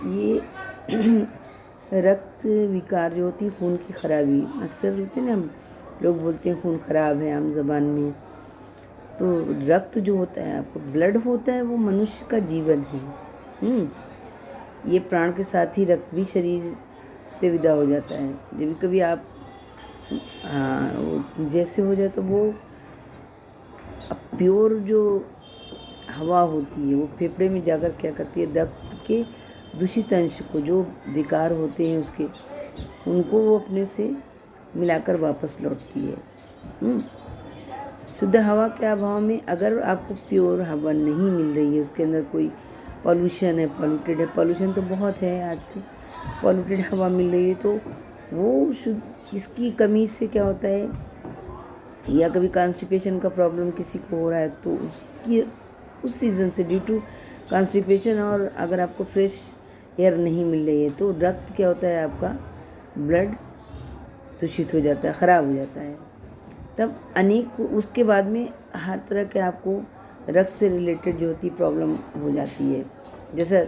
ये रक्त विकार जो होती है, खून की खराबी, अक्सर होते हैं ना, लोग बोलते हैं खून खराब है आम ज़बान में। तो रक्त जो होता है, आपको ब्लड होता है, वो मनुष्य का जीवन है। ये प्राण के साथ ही रक्त भी शरीर से विदा हो जाता है। जब कभी आप जैसे हो जाए तो वो प्योर जो हवा होती है वो फेफड़े में जाकर क्या करती है, रक्त के दूषित अंश को, जो विकार होते हैं उसके, उनको वो अपने से मिलाकर वापस लौटती है। शुद्ध हवा के अभाव में अगर आपको प्योर हवा नहीं मिल रही है, उसके अंदर कोई पॉल्यूशन है, पॉल्यूटेड है, पॉल्यूशन तो बहुत है आजकल, पॉल्यूटेड हवा मिल रही है, तो वो शुद्ध, इसकी कमी से क्या होता है, या कभी कॉन्स्टिपेशन का प्रॉब्लम किसी को हो रहा है तो उसकी उस रीज़न से, ड्यू टू कॉन्स्टिपेशन, और अगर आपको फ्रेश एयर नहीं मिल रही है तो रक्त क्या होता है, आपका ब्लड दूषित हो जाता है, ख़राब हो जाता है। तब अनेक उसके बाद में हर तरह के आपको रक्त से रिलेटेड जो होती प्रॉब्लम हो जाती है, जैसे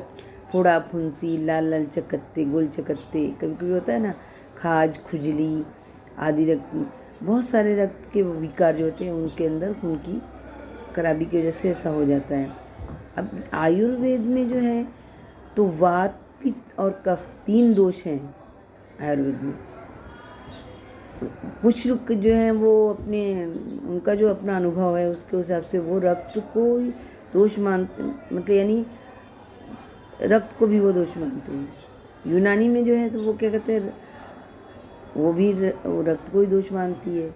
फोड़ा, फुंसी, लाल लाल चकत्ते, गोल चकत्ते, कभी कभी होता है ना, खाज, खुजली आदि, रक्त, बहुत सारे रक्त के विकार जो होते हैं उनके अंदर खून की खराबी की वजह से ऐसा हो जाता है। अब आयुर्वेद में जो है तो वात, पित्त और कफ, 3 दोष हैं आयुर्वेद में। कुछ लोग जो हैं वो अपने, उनका जो अपना अनुभव है उसके हिसाब से वो रक्त को दोष मानते, मतलब यानी रक्त को भी वो दोष मानते हैं। यूनानी में जो है तो वो क्या कहते हैं, वो भी वो रक्त को ही दोष मानती है।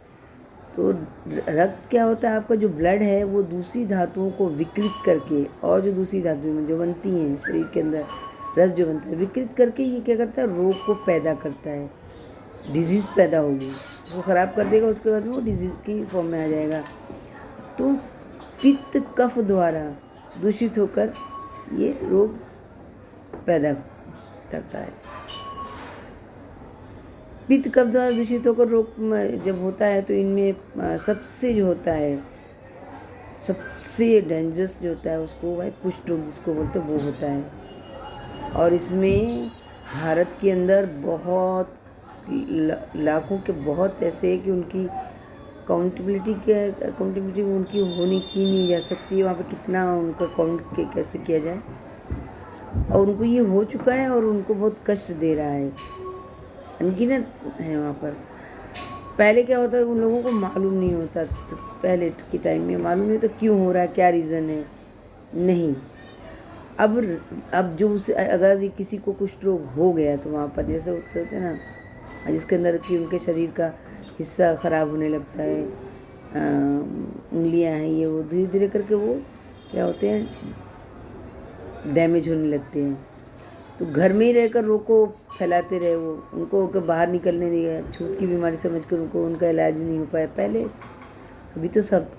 तो रक्त क्या होता है, आपका जो ब्लड है वो दूसरी धातुओं को विकृत करके, और जो दूसरी धातुएं जो बनती हैं शरीर के अंदर, रस जो बनता है विकृत करके, ये क्या करता है, रोग को पैदा करता है। डिजीज़ पैदा होगी, वो ख़राब कर देगा, उसके बाद वो डिजीज़ की फॉर्म में आ जाएगा। तो पित्त कफ द्वारा दूषित होकर ये रोग पैदा करता है। पित्त कफ द्वारा दूषित होकर रोग जब होता है तो इनमें सबसे जो होता है, सबसे डेंजरस जो होता है उसको भाई कुष्ठ रोग जिसको बोलते हैं वो होता है। और इसमें भारत के अंदर बहुत लाखों के बहुत ऐसे हैं कि उनकी अकाउंटेबिलिटी उनकी होने की नहीं जा सकती है। वहाँ पे कितना उनका काउंट कैसे किया जाए, और उनको ये हो चुका है और उनको बहुत कष्ट दे रहा है, अनगिनत है वहाँ पर। पहले क्या होता है, उन लोगों को मालूम नहीं होता, तो पहले के टाइम में मालूम नहीं होता क्यों हो रहा है, क्या रीज़न है, नहीं। अब जो उसे अगर किसी को कुष्ठ रोग हो गया तो वहाँ पर जैसे होते हैं ना, जिसके अंदर कि उनके शरीर का हिस्सा ख़राब होने लगता है, उंगलियां हैं, ये वो धीरे धीरे करके वो क्या होते हैं, डैमेज होने लगते हैं। तो घर में ही रहकर रोग को फैलाते रहे, वो उनको बाहर निकलने दिया, छूत की बीमारी समझ कर उनको उनका इलाज नहीं हो पाया पहले। अभी तो सब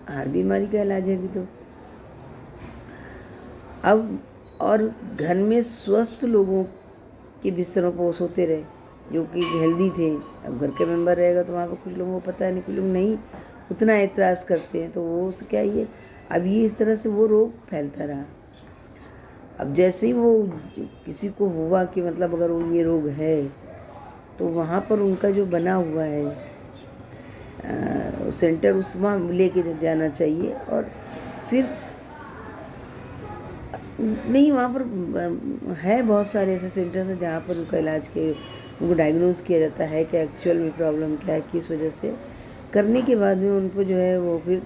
हर बीमारी का इलाज है अभी तो। अब और घर में स्वस्थ लोगों के बिस्तरों पर वो सोते रहे जो कि हेल्दी थे। अब घर के मेंबर रहेगा तो वहाँ पर कुछ लोगों को पता है नहीं, कुछ लोग नहीं उतना एतराज़ करते हैं, तो वो क्या ये अब ये इस तरह से वो रोग फैलता रहा। अब जैसे ही वो किसी को हुआ कि मतलब अगर वो ये रोग है तो वहाँ पर उनका जो बना हुआ है सेंटर, उस वहाँ लेके जाना चाहिए। और फिर नहीं, वहाँ पर है बहुत सारे ऐसे सेंटर्स हैं जहाँ पर उनका इलाज के उनको डायग्नोज किया जाता है कि एक्चुअल में प्रॉब्लम क्या है, किस वजह से, करने के बाद में उनको जो है वो फिर,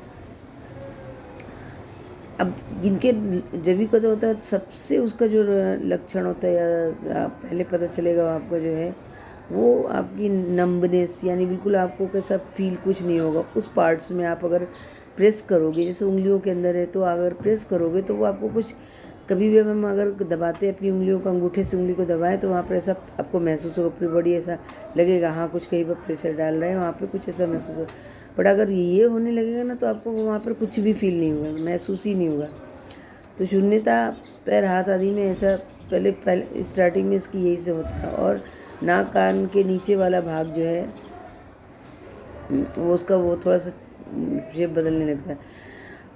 अब जिनके जब भी पता होता है सबसे उसका जो लक्षण होता है या पहले पता चलेगा आपका जो है वो आपकी नंबनेस, यानी बिल्कुल आपको कैसा फील कुछ नहीं होगा उस पार्ट्स में। आप अगर प्रेस करोगे, जैसे उंगलियों के अंदर है, तो अगर प्रेस करोगे तो वो आपको कुछ, कभी भी हम अगर दबाते हैं अपनी उंगलियों को, अंगूठे से उंगली को दबाएं तो वहाँ पर ऐसा आपको महसूस होगा, पूरी बॉडी ऐसा लगेगा, हाँ कुछ कहीं पर प्रेशर डाल रहे हैं, वहाँ पे कुछ ऐसा महसूस होगा। बट अगर ये होने लगेगा ना तो आपको वहाँ पर कुछ भी फील नहीं होगा, महसूस ही नहीं होगा। तो शून्यता पैर हाथ आदि में ऐसा पहले स्टार्टिंग में इसकी यही से होता है। और नाक कान के नीचे वाला भाग जो है वो उसका वो थोड़ा सा शेप बदलने लगता है।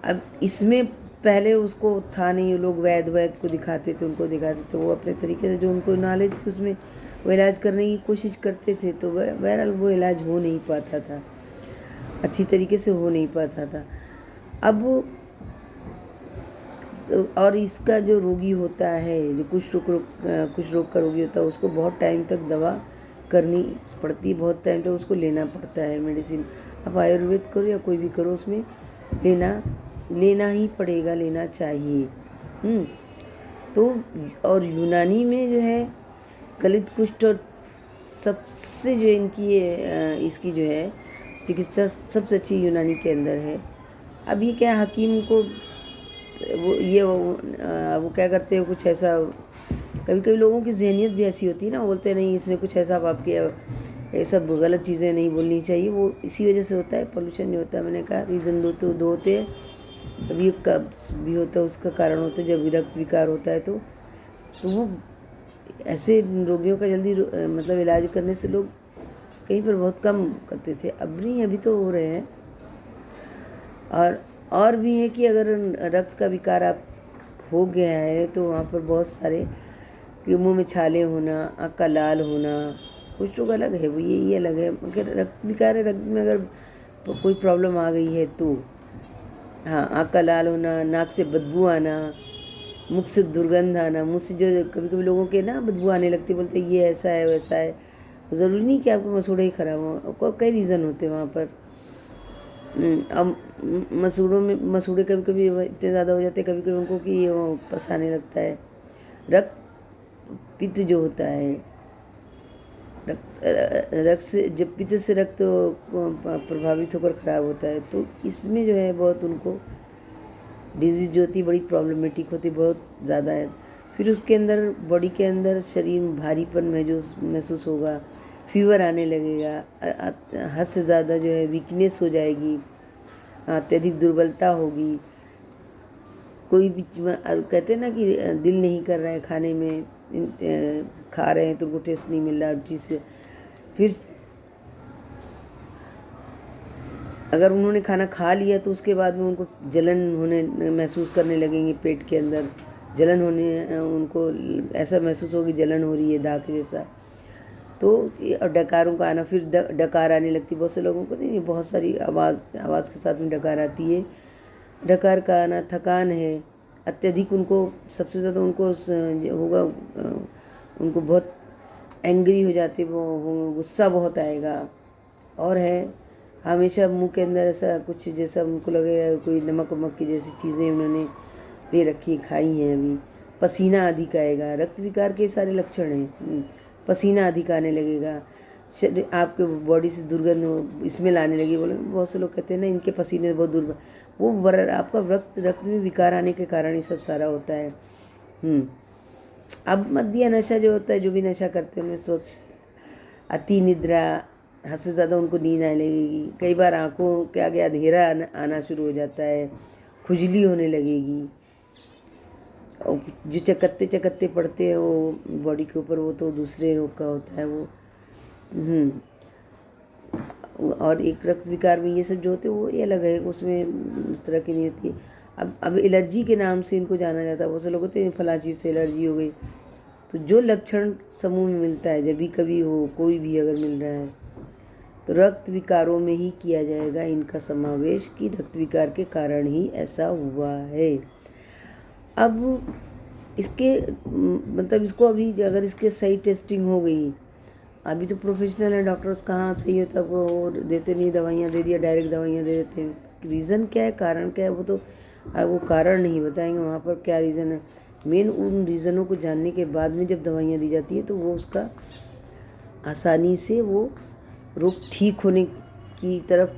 अब इसमें पहले उसको था नहीं, वो लोग वैद्य को दिखाते थे, उनको दिखाते थे, वो अपने तरीके से जो उनको नॉलेज उसमें वो इलाज करने की कोशिश करते थे। तो बहरहाल वो इलाज हो नहीं पाता था, अच्छी तरीके से हो नहीं पाता था। अब और इसका जो रोगी होता है, जो कुछ रोग का रोगी होता है, उसको बहुत टाइम तक दवा करनी पड़ती है, बहुत टाइम तक उसको लेना पड़ता है मेडिसिन। अब आयुर्वेद करो या कोई भी करो, उसमें लेना ही पड़ेगा, लेना चाहिए। तो और यूनानी में जो है गलित कुष्ठ और सबसे जो इनकी इसकी जो है चिकित्सा सबसे अच्छी यूनानी के अंदर है। अब ये क्या हकीम को वो क्या करते हैं, कुछ ऐसा कभी कभी लोगों की जहनियत भी ऐसी होती है ना, बोलते हैं नहीं इसने कुछ ऐसा पाप किया, ये सब गलत चीज़ें नहीं बोलनी चाहिए। वो इसी वजह से होता है, पोल्यूशन नहीं होता। मैंने कहा रीज़न दो होते हैं। कभी कब भी होता है, उसका कारण होता है जब रक्त विकार होता है तो वो ऐसे रोगियों का जल्दी मतलब इलाज करने से लोग कहीं पर बहुत कम करते थे, अब नहीं, अभी तो हो रहे हैं। और भी है कि अगर रक्त का विकार आप हो गया है तो वहाँ पर बहुत सारे मुँह में छाले होना, आँख का लाल होना, कुछ लोग अलग है, वो ये अलग है। मगर रक्त विकार है, रक्त में अगर कोई प्रॉब्लम आ गई है तो हाँ, आँख का लाल होना, नाक से बदबू आना, मुख से दुर्गंध आना, मुँह से जो कभी कभी लोगों के ना बदबू आने लगती है, बोलते ये ऐसा है वैसा है। ज़रूरी नहीं कि आपको मसूड़े ही ख़राब हो, कई रीज़न होते हैं वहाँ पर। अब मसूड़े कभी कभी इतने ज़्यादा हो जाते हैं कभी कभी उनको कि वो पसाने लगता है। रक्त पित्त जो होता है, रक्त से जब पित्त से रक्त प्रभावित होकर ख़राब होता है तो इसमें जो है बहुत उनको डिजीज़ जो होती है बड़ी प्रॉब्लमेटिक होती है, बहुत ज़्यादा है। फिर उसके अंदर बॉडी के अंदर शरीर में भारीपन महसूस होगा, फीवर आने लगेगा, हद से ज़्यादा जो है वीकनेस हो जाएगी, अत्यधिक दुर्बलता होगी। कोई भी कहते हैं ना कि दिल नहीं कर रहा है खाने में, खा रहे हैं तो उनको टेस्ट नहीं मिल रहा चीज़ से। फिर अगर उन्होंने खाना खा लिया तो उसके बाद में उनको जलन होने महसूस करने लगेंगे, पेट के अंदर जलन होने, उनको ऐसा महसूस होगी जलन हो रही है दाग जैसा। तो डकारों का आना, फिर डकार आने लगती है बहुत से लोगों को, नहीं बहुत सारी आवाज़ के साथ में डकार आती है। डकार का आना, थकान है अत्यधिक, उनको सबसे ज़्यादा उनको होगा, उनको बहुत एंग्री हो जाते, वो गुस्सा बहुत आएगा। और है हमेशा मुंह के अंदर ऐसा कुछ जैसा उनको लगेगा कोई नमक वमक की जैसी चीज़ें उन्होंने ले रखी खाई हैं अभी। पसीना अधिक आएगा, रक्त विकार के सारे लक्षण हैं। पसीना अधिक आने लगेगा, आपके बॉडी से दुर्गंध स्मेल आने लगी। बोले बहुत से लोग कहते हैं ना इनके पसीने बहुत दुर्गंध, वो आपका रक्त में विकार आने के कारण ही सब सारा होता है। अब मद्य नशा जो होता है, जो भी नशा करते हैं उनमें स्वच्छ अति निद्रा, हद से ज़्यादा उनको नींद आने लगेगी। कई बार आँखों के आगे अंधेरा आना शुरू हो जाता है, खुजली होने लगेगी। जो चकत्ते पड़ते हैं वो बॉडी के ऊपर, वो तो दूसरे रोग का होता है वो। और एक रक्त विकार में ये सब जो होते हैं वो ये अलग है, उसमें इस तरह की नहीं होती। अब एलर्जी के नाम से इनको जाना जाता है, बहुत से लोग होते हैं फला चीज़ से एलर्जी हो गई। तो जो लक्षण समूह में मिलता है, जब भी कभी हो, कोई भी अगर मिल रहा है तो रक्त विकारों में ही किया जाएगा इनका समावेश, कि रक्त विकार के कारण ही ऐसा हुआ है। अब इसके मतलब इसको अभी अगर इसके सही टेस्टिंग हो गई, अभी तो प्रोफेशनल है डॉक्टर्स, कहाँ सही होता है वो देते नहीं, दवाइयाँ दे दिया, डायरेक्ट दवाइयाँ दे देते हैं। रीज़न क्या है, कारण क्या है, वो तो वो कारण नहीं बताएंगे वहाँ पर क्या रीज़न है। मेन उन रीज़नों को जानने के बाद में जब दवाइयाँ दी जाती है तो वो उसका आसानी से वो रोग ठीक होने की तरफ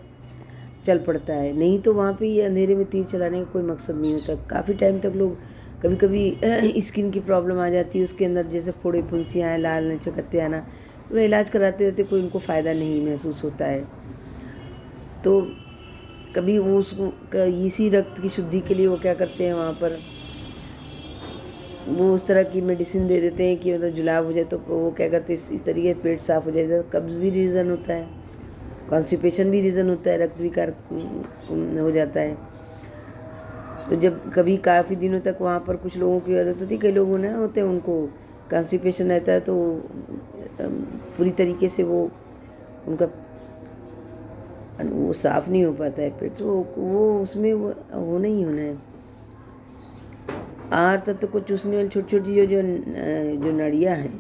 चल पड़ता है। नहीं तो वहाँ पे ये अंधेरे में तीर चलाने का कोई मकसद नहीं होता। काफ़ी टाइम तक लोग कभी कभी स्किन की प्रॉब्लम आ जाती है, उसके अंदर जैसे फोड़े फुंसियाँ हैं, लाल चकत्ते आना, तो इलाज कराते रहते कोई उनको फ़ायदा नहीं महसूस होता है। तो कभी वो उसको इसी रक्त की शुद्धि के लिए वो क्या करते हैं, वहाँ पर वो उस तरह की मेडिसिन दे देते हैं कि मतलब जुलाब हो जाए तो वो क्या करते हैं इस तरीके पेट साफ हो जाए। कब्ज़ भी रीज़न होता है, कॉन्स्टिपेशन भी रीज़न होता है, रक्त विकार हो जाता है। तो जब कभी काफ़ी दिनों तक वहाँ पर कुछ लोगों की आदत होती, कई लोगों ने होते हैं उनको कॉन्स्टिपेशन रहता है, तो पूरी तरीके से वो उनका वो साफ़ नहीं हो पाता है पेट, तो वो उसमें वो होना ही होना है। आहार तत्व को चूसने वाली छोटी छोटी जो नड़ियाँ हैं,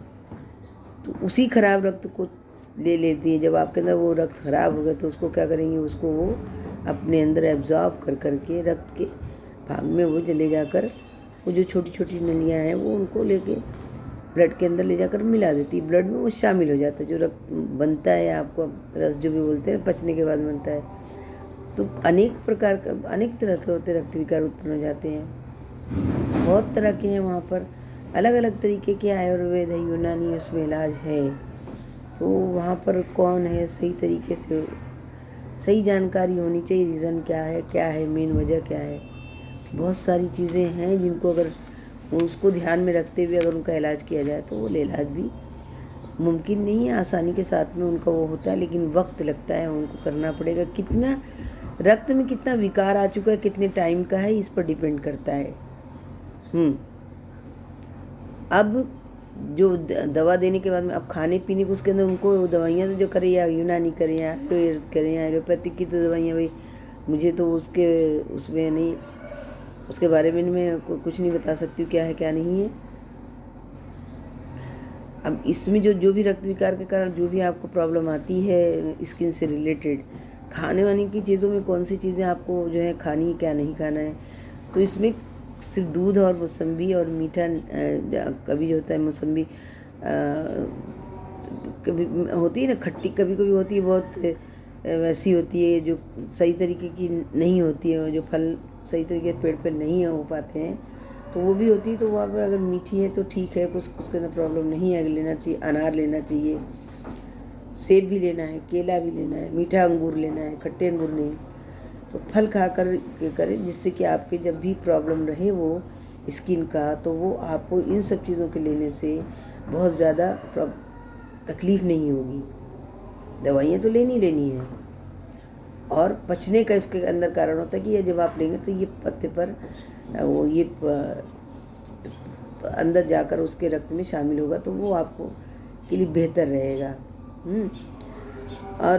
तो उसी खराब रक्त को ले लेती है। जब आपके अंदर वो रक्त खराब हो गया तो उसको क्या करेंगे, उसको वो अपने अंदर एब्जॉर्ब कर करके रक्त के भाग में वो चले जाकर वो जो छोटी छोटी नलियाँ हैं वो उनको लेके ब्लड के अंदर ले जाकर मिला देती है। ब्लड में वो शामिल हो जाता है। जो रक्त बनता है, आपको रस जो भी बोलते हैं, पचने के बाद बनता है, तो अनेक प्रकार का अनेक तरह के होते रक्त विकार उत्पन्न हो जाते हैं। बहुत तरह के हैं वहाँ पर, अलग अलग तरीके के आयुर्वेद है, यूनानी उसमें इलाज है। तो वहाँ पर कौन है सही तरीके से सही जानकारी होनी चाहिए, रीज़न क्या है मेन वजह क्या है। बहुत सारी चीज़ें हैं जिनको अगर उसको ध्यान में रखते हुए अगर उनका इलाज किया जाए तो वो इलाज भी मुमकिन नहीं है, आसानी के साथ में उनका वो होता है, लेकिन वक्त लगता है, उनको करना पड़ेगा। कितना रक्त में कितना विकार आ चुका है, कितने टाइम का है, इस पर डिपेंड करता है। अब जो दवा देने के बाद में अब खाने पीने को उसके अंदर उनको दवाइयाँ तो जो करें, या यूनानी करें या आयुर्वेद करें या एलोपैथिक की तो दवाइयाँ, भाई मुझे तो उसमें नहीं, उसके बारे में मैं कुछ नहीं बता सकती हूँ क्या है क्या नहीं है। अब इसमें जो भी रक्त विकार के कारण जो भी आपको प्रॉब्लम आती है स्किन से रिलेटेड, खाने वाने की चीज़ों में कौन सी चीज़ें आपको जो है खानी, क्या नहीं खाना है, तो इसमें सिर्फ दूध और मौसम्बी और मीठा, कभी जो होता है मौसम्बी कभी होती है ना खट्टी, कभी कभी होती है बहुत वैसी होती है जो सही तरीके की नहीं होती है, जो फल सही तरीके पेड़ पे नहीं हो पाते हैं, तो वो भी होती है। तो वहाँ पर अगर मीठी है तो ठीक है, कुछ उसके अंदर प्रॉब्लम नहीं है, लेना चाहिए। अनार लेना चाहिए, सेब भी लेना है, केला भी लेना है, मीठा अंगूर लेना है, खट्टे अंगूर नहीं। तो फल खा कर करें, जिससे कि आपके जब भी प्रॉब्लम रहे वो स्किन का, तो वो आपको इन सब चीज़ों के लेने से बहुत ज़्यादा तकलीफ़ नहीं होगी। दवाइयाँ तो लेनी है, और पचने का इसके अंदर कारण होता है कि ये जब आप लेंगे तो ये पत्ते पर वो ये अंदर जाकर उसके रक्त में शामिल होगा, तो वो आपको के लिए बेहतर रहेगा। और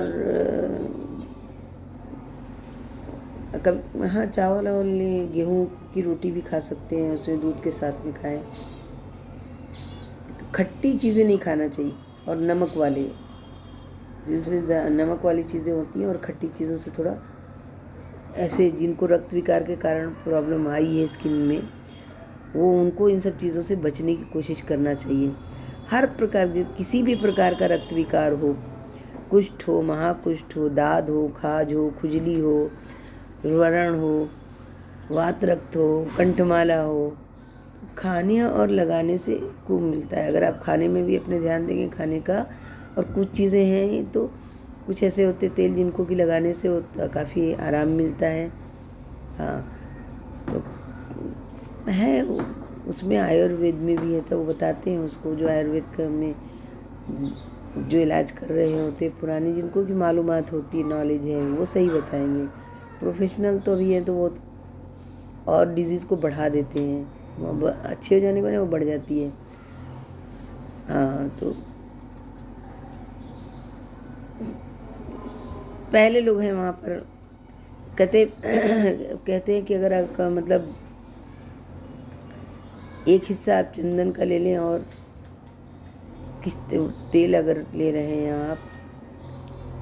कभी हाँ, चावल और गेहूँ की रोटी भी खा सकते हैं, उसमें दूध के साथ में खाएं। खट्टी चीज़ें नहीं खाना चाहिए, और नमक वाले, जिसमें नमक वाली चीज़ें होती हैं और खट्टी चीज़ों से थोड़ा ऐसे जिनको रक्त विकार के कारण प्रॉब्लम आई है स्किन में, वो उनको इन सब चीज़ों से बचने की कोशिश करना चाहिए। हर प्रकार, किसी भी प्रकार का रक्त विकार हो, कुष्ठ हो, महाकुष्ठ हो, दाद हो, खाज हो, खुजली हो, व्रण हो, वात रक्त हो, कंठमाला हो, खाने और लगाने से खूब मिलता है। अगर आप खाने में भी अपने ध्यान देंगे खाने का, और कुछ चीज़ें हैं तो कुछ ऐसे होते तेल जिनको कि लगाने से काफ़ी आराम मिलता है। हाँ, तो है उसमें आयुर्वेद में भी है, तो वो बताते हैं उसको, जो आयुर्वेद में जो इलाज कर रहे होते पुराने, जिनको भी मालूमात होती है, नॉलेज है, वो सही बताएंगे। प्रोफेशनल तो अभी है तो वो और डिजीज़ को बढ़ा देते हैं, वो अच्छे हो जाने को ना वो बढ़ जाती है। हाँ, तो पहले लोग हैं वहाँ पर कहते हैं कि अगर आपका मतलब एक हिस्सा आप चंदन का ले लें, और किस तेल अगर ले रहे हैं आप,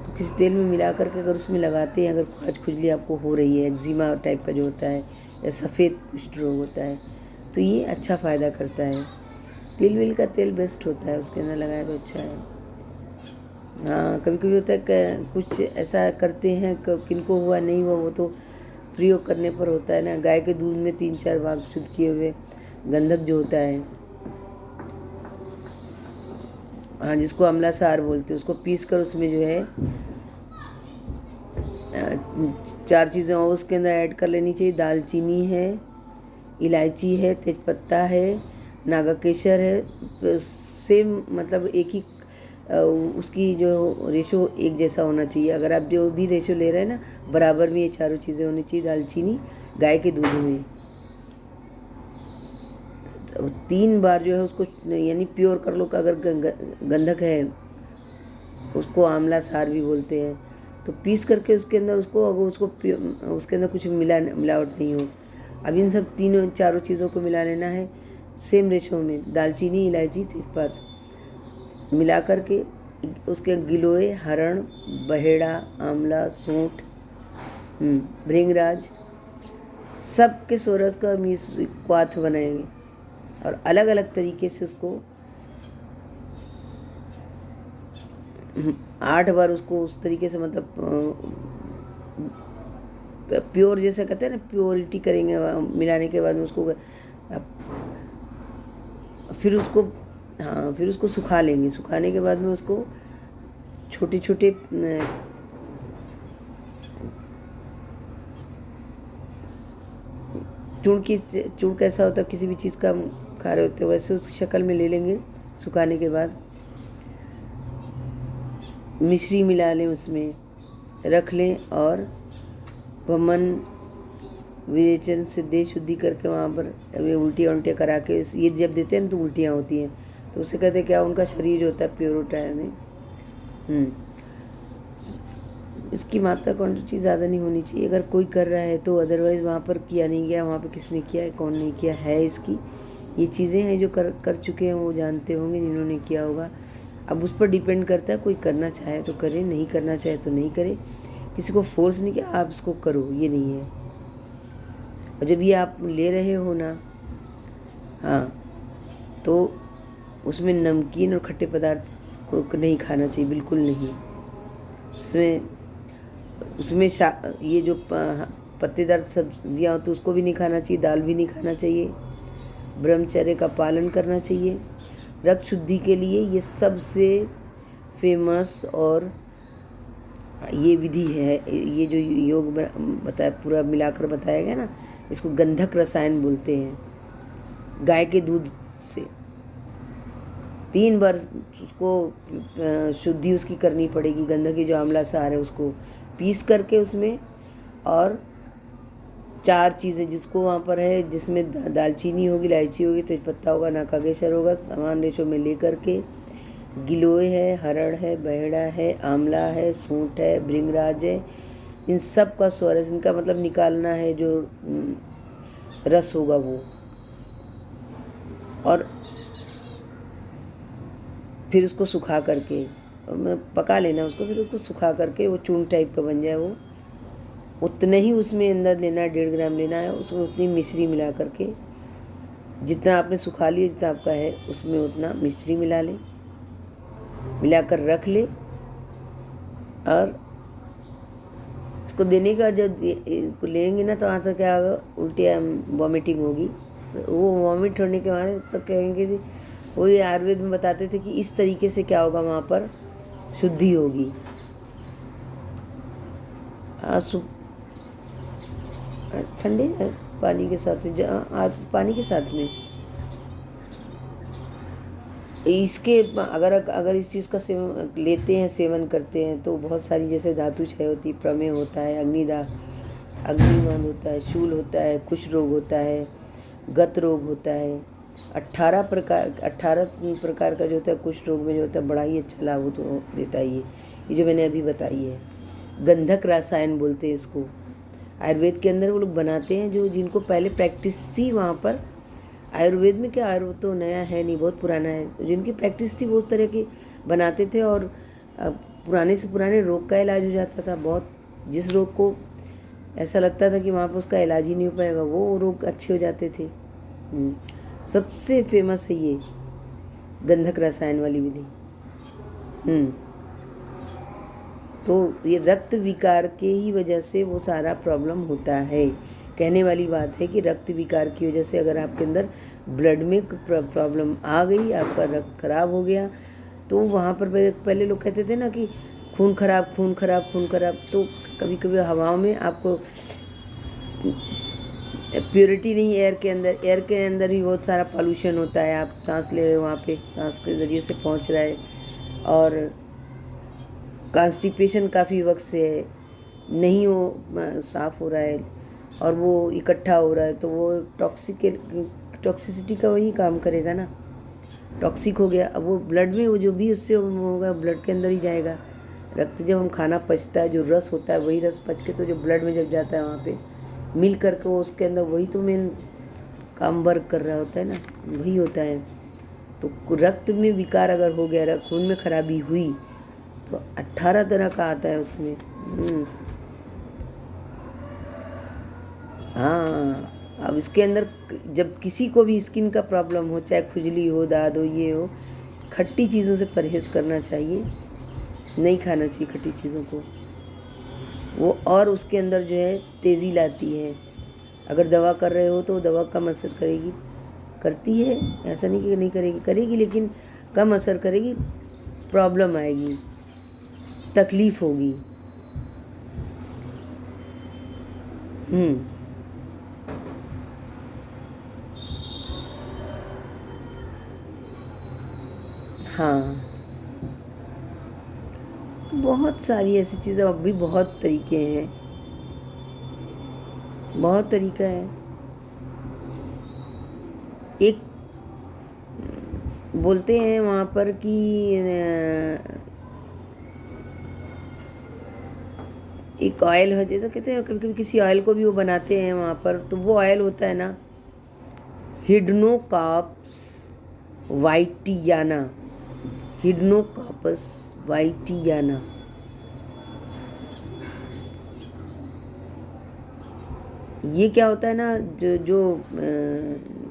तो किस तेल में मिला करके अगर उसमें लगाते हैं, अगर खाज खुजली आपको हो रही है, एक्जिमा टाइप का जो होता है, या सफ़ेद कुष्ठ रोग होता है, तो ये अच्छा फ़ायदा करता है। तिल विल का तेल बेस्ट होता है, उसके अंदर लगाए तो अच्छा है। हाँ, कभी कभी होता है कुछ ऐसा करते हैं, किनको हुआ नहीं हुआ वो तो प्रयोग करने पर होता है ना। गाय के दूध में 3-4 भाग शुद्ध किए हुए गंधक जो होता है, हाँ, जिसको अमला सार बोलते हैं, उसको पीस कर उसमें जो है 4 चीज़ें और उसके अंदर ऐड कर लेनी चाहिए। दालचीनी है, इलायची है, तेजपत्ता है, नागकेसर है। सेम मतलब एक ही उसकी जो रेशो एक जैसा होना चाहिए। अगर आप जो भी रेशो ले रहे हैं ना, बराबर में ये चारों चीज़ें होनी चाहिए। दालचीनी गाय के दूध में, 3 बार जो है उसको यानी प्योर कर लो। अगर गंधक है, उसको आंवला सार भी बोलते हैं, तो पीस करके उसके अंदर उसको, अगर उसके अंदर कुछ मिलावट नहीं हो। अब इन सब तीनों चारों चीज़ों को मिला लेना है सेम रेशो में। दालचीनी, इलायची, तेजपात मिला करके उसके गिलोय, हरण, बहेड़ा, आंवला, सूंठ, भृंगराज, सब के सोरस का क्वाथ बनाएंगे और अलग अलग तरीके से उसको 8 बार उसको उस तरीके से, मतलब प्योर जैसे कहते हैं ना, प्योरिटी करेंगे मिलाने के बाद में उसको। फिर उसको सुखा लेंगे। सुखाने के बाद में उसको छोटे छोटे चूर्ण कैसा होता है, किसी भी चीज़ का खा रहे होते हैं, वैसे उस शक्ल में ले लेंगे। सुखाने के बाद मिश्री मिला लें, उसमें रख लें और वमन विरेचन से देह शुद्धि करके वहाँ पर उल्टियाँ करा के, ये जब देते हैं ना तो उल्टियाँ होती हैं, तो उससे कहते हैं क्या, उनका शरीर होता है प्योर होता है में। इसकी मात्रा क्वांटिटी ज़्यादा नहीं होनी चाहिए अगर कोई कर रहा है तो, अदरवाइज़ वहाँ पर किया नहीं गया, वहाँ पर किसने किया है, कौन नहीं किया है। इसकी ये चीज़ें हैं जो कर चुके हैं, वो जानते होंगे जिन्होंने किया होगा। अब उस पर डिपेंड करता है, कोई करना चाहे तो करे, नहीं करना चाहे तो नहीं करे। किसी को फोर्स नहीं किया आप इसको करो, ये नहीं है। और जब ये आप ले रहे हो ना, हाँ, तो उसमें नमकीन और खट्टे पदार्थ को नहीं खाना चाहिए, बिल्कुल नहीं। उसमें ये जो पत्तेदार सब्जियाँ होती उसको भी नहीं खाना चाहिए, दाल भी नहीं खाना चाहिए। ब्रह्मचर्य का पालन करना चाहिए। रक्त शुद्धि के लिए ये सबसे फेमस और ये विधि है, ये जो योग बताया, पूरा मिलाकर बताया गया ना, इसको गंधक रसायन बोलते हैं। गाय के दूध से 3 बार उसको शुद्धि उसकी करनी पड़ेगी। गंधक की जो आंवला सार है उसको पीस करके उसमें, और 4 चीज़ें जिसको वहाँ पर है, जिसमें दालचीनी होगी, इलायची होगी, तेजपत्ता होगा, नाकाकेसर होगा, समान रेशो में लेकर के गिलोय है, हरड़ है, बहेड़ा है, आंवला है, सूंठ है, भृंगराज है, इन सब का स्वरस, इनका मतलब निकालना है जो रस होगा वो, और फिर उसको सुखा करके पका लेना उसको। फिर उसको सुखा करके वो चूर्ण टाइप का बन जाए, वो उतने ही उसमें अंदर लेना है, 1.5 ग्राम लेना है, उसमें उतनी मिश्री मिला करके, जितना आपने सुखा लिया, जितना आपका है उसमें उतना मिश्री मिला लें, मिलाकर रख ले। और इसको देने का जब लेंगे ना, तो वहाँ तो क्या होगा, उल्टियाँ वॉमिटिंग होगी। तो वो वॉमिट होने के बाद तो कहेंगे जी, वो ये आयुर्वेद में बताते थे कि इस तरीके से क्या होगा, वहाँ पर शुद्धि होगी। ठंडे पानी के साथ में, पानी के साथ में इसके अगर इस चीज़ का सेवन लेते हैं, सेवन करते हैं, तो बहुत सारी जैसे धातु क्षय होती है, प्रमेह होता है, अग्निमान होता है, शूल होता है, कुष्ठ रोग होता है, गत रोग होता है। 18 प्रकार का जो होता है कुष्ठ रोग में जो होता है, बड़ा ही अच्छा लाभ तो देता है ये जो मैंने अभी बताई है। गंधक रसायन बोलते हैं इसको। आयुर्वेद के अंदर वो लोग बनाते हैं जो जिनको पहले प्रैक्टिस थी वहाँ पर। आयुर्वेद में क्या, आयुर्वेद तो नया है नहीं, बहुत पुराना है। जिनकी प्रैक्टिस थी वो उस तरह की बनाते थे, और पुराने से पुराने रोग का इलाज हो जाता था। बहुत जिस रोग को ऐसा लगता था कि वहाँ पर उसका इलाज ही नहीं हो पाएगा, वो रोग अच्छे हो जाते थे। सबसे फेमस है ये गंधक रसायन वाली विधि। तो ये रक्त विकार के ही वजह से वो सारा प्रॉब्लम होता है। कहने वाली बात है कि रक्त विकार की वजह से अगर आपके अंदर ब्लड में प्रॉब्लम आ गई, आपका रक्त खराब हो गया, तो वहाँ पर पहले लोग कहते थे ना कि खून खराब, खून खराब, खून खराब। तो कभी कभी हवाओं में आपको प्योरिटी नहीं, एयर के अंदर भी बहुत सारा पॉल्यूशन होता है। आप सांस ले रहे हो, वहाँ पे सांस के ज़रिए से पहुँच रहा है, और कॉन्स्टिपेशन काफ़ी वक्त से नहीं वो साफ़ हो रहा है, और वो इकट्ठा हो रहा है, तो वो टॉक्सिसिटी का वही काम करेगा ना, टॉक्सिक हो गया। अब वो ब्लड में वो जो भी उससे होगा ब्लड के अंदर ही जाएगा। रक्त जब हम खाना पचता है, जो रस होता है वही रस पच के तो जो ब्लड में जब जाता है वहाँ पे मिल करके वो उसके अंदर वही तो मेन काम वर्क कर रहा होता है ना, वही होता है। तो रक्त में विकार अगर हो गया, खून में खराबी हुई तो 18 तरह का आता है उसमें। हाँ, अब इसके अंदर जब किसी को भी स्किन का प्रॉब्लम हो, चाहे खुजली हो, दाद हो, ये हो, खट्टी चीज़ों से परहेज़ करना चाहिए, नहीं खाना चाहिए खट्टी चीज़ों को। वो और उसके अंदर जो है तेज़ी लाती है। अगर दवा कर रहे हो तो दवा कम असर करेगी, करती है, ऐसा नहीं कि नहीं करेगी, करेगी लेकिन कम असर करेगी, प्रॉब्लम आएगी, तकलीफ़ होगी। हाँ, बहुत सारी ऐसी चीज़ें, अब भी बहुत तरीके हैं, बहुत तरीका है। एक बोलते हैं वहाँ पर कि एक ऑयल हो जाए तो कहते हैं कभी कभी किसी ऑयल को भी वो बनाते हैं वहाँ पर, तो वो ऑयल होता है ना हिडनोकार्पस वाइटियाना, हिडनोकार्पस वाइटियाना। ये क्या होता है ना, जो जो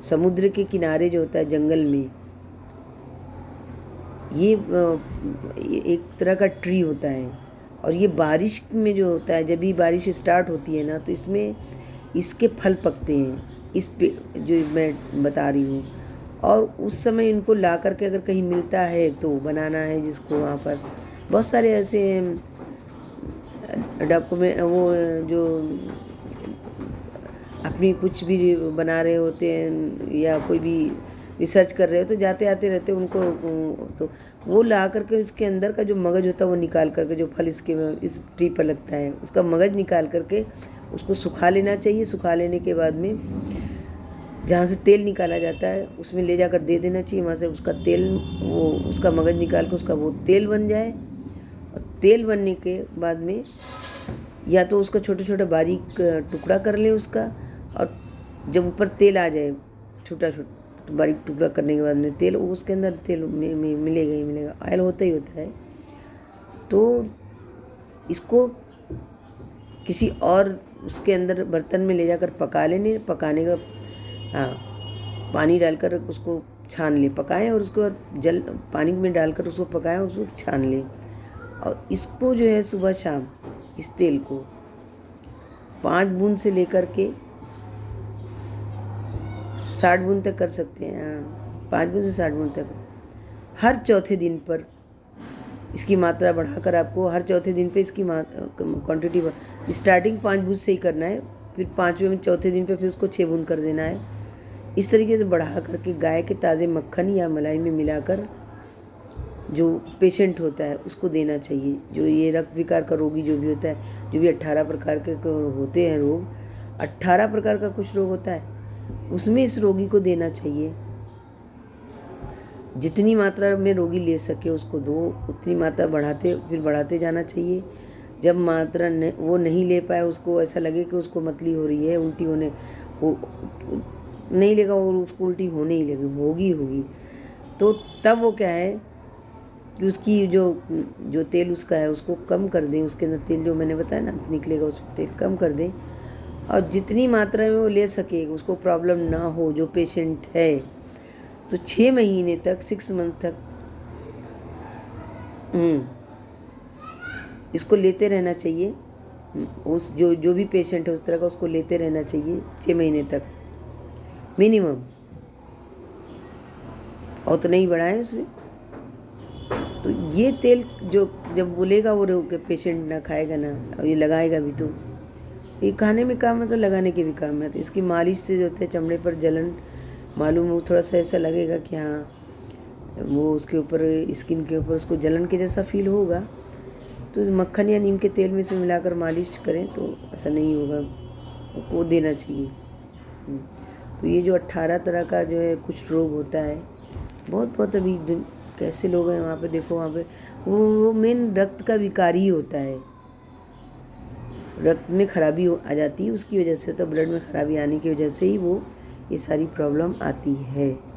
समुद्र के किनारे जो होता है जंगल में, ये एक तरह का ट्री होता है। और ये बारिश में जो होता है, जब भी बारिश स्टार्ट होती है ना तो इसमें इसके फल पकते हैं, इस पे जो मैं बता रही हूँ। और उस समय इनको ला करके अगर कहीं मिलता है तो बनाना है जिसको, वहाँ पर बहुत सारे ऐसे डॉक्यूमेंट, वो जो अपनी कुछ भी बना रहे होते हैं या कोई भी रिसर्च कर रहे हो तो जाते आते रहते उनको, तो वो ला करके इसके अंदर का जो मगज होता है वो निकाल करके, जो फल इसके इस ट्री पर लगता है उसका मगज निकाल करके उसको सुखा लेना चाहिए। सुखा लेने के बाद में जहाँ से तेल निकाला जाता है उसमें ले जाकर दे देना चाहिए, वहाँ से उसका तेल, वो उसका मगज निकाल के उसका वो तेल बन जाए। और तेल बनने के बाद में या तो उसका छोटा छोटा बारीक टुकड़ा कर लें उसका, और जब ऊपर तेल आ जाए छोटा छोटा बारीक टुकड़ा करने के बाद में तेल, उसके अंदर तेल मिलेगा ही मिलेगा, ऑयल होता ही होता है। तो इसको किसी और उसके अंदर बर्तन में ले जाकर पका लेने, पकाने का, हाँ, पानी डालकर उसको छान लें, पकाएं, और उसके बाद जल पानी में डालकर उसको पकाएं और उसको छान लें। और इसको जो है सुबह शाम इस तेल को 5 बूंद से लेकर के 60 बूंद तक कर सकते हैं। हाँ, 5 बूंद से 60 बूंद तक हर चौथे दिन पर इसकी मात्रा बढ़ाकर, आपको हर चौथे दिन पे इसकी क्वांटिटी स्टार्टिंग 5 बूंद से ही करना है, फिर 5वें में चौथे दिन पे फिर उसको 6 बूंद कर देना है। इस तरीके से बढ़ा करके गाय के ताज़े मक्खन या मलाई में मिलाकर जो पेशेंट होता है उसको देना चाहिए। जो ये रक्त विकार का रोगी जो भी होता है, जो भी 18 प्रकार के होते हैं रोग, 18 प्रकार का कुछ रोग होता है, उसमें इस रोगी को देना चाहिए। जितनी मात्रा में रोगी ले सके उसको दो, उतनी मात्रा बढ़ाते जाना चाहिए। जब मात्रा वो नहीं ले पाए, उसको ऐसा लगे कि उसको मतली हो रही है, उल्टी होने, वो नहीं लेगा और उसको उल्टी होने ही लगी, होगी, तो तब वो क्या है कि उसकी जो तेल उसका है उसको कम कर दें, उसके अंदर तेल जो मैंने बताया ना निकलेगा, उसको तेल कम कर दें। और जितनी मात्रा में वो ले सके, उसको प्रॉब्लम ना हो जो पेशेंट है, तो 6 महीने तक, 6 मंथ तक इसको लेते रहना चाहिए। उस जो भी पेशेंट है उस तरह का उसको लेते रहना चाहिए 6 महीने तक मिनिमम, और तो नहीं बढ़ाएं उसमें। तो ये तेल जो जब बोलेगा वो पेशेंट ना खाएगा ना, और ये लगाएगा भी, तो ये खाने में काम है तो लगाने के भी काम है। तो इसकी मालिश से जो होता है चमड़े पर जलन मालूम हो, थोड़ा सा ऐसा लगेगा कि हाँ वो उसके ऊपर, स्किन के ऊपर उसको जलन के जैसा फील होगा, तो मक्खन या नीम के तेल में से मिलाकर मालिश करें तो ऐसा नहीं होगा, वो देना चाहिए। तो ये जो 18 तरह का जो है कुछ रोग होता है, बहुत बहुत अभी कैसे लोग हैं वहाँ पे, देखो वहाँ पे वो मेन रक्त का विकार ही होता है। रक्त में खराबी आ जाती है उसकी वजह से, तो ब्लड में खराबी आने की वजह से ही वो ये सारी प्रॉब्लम आती है।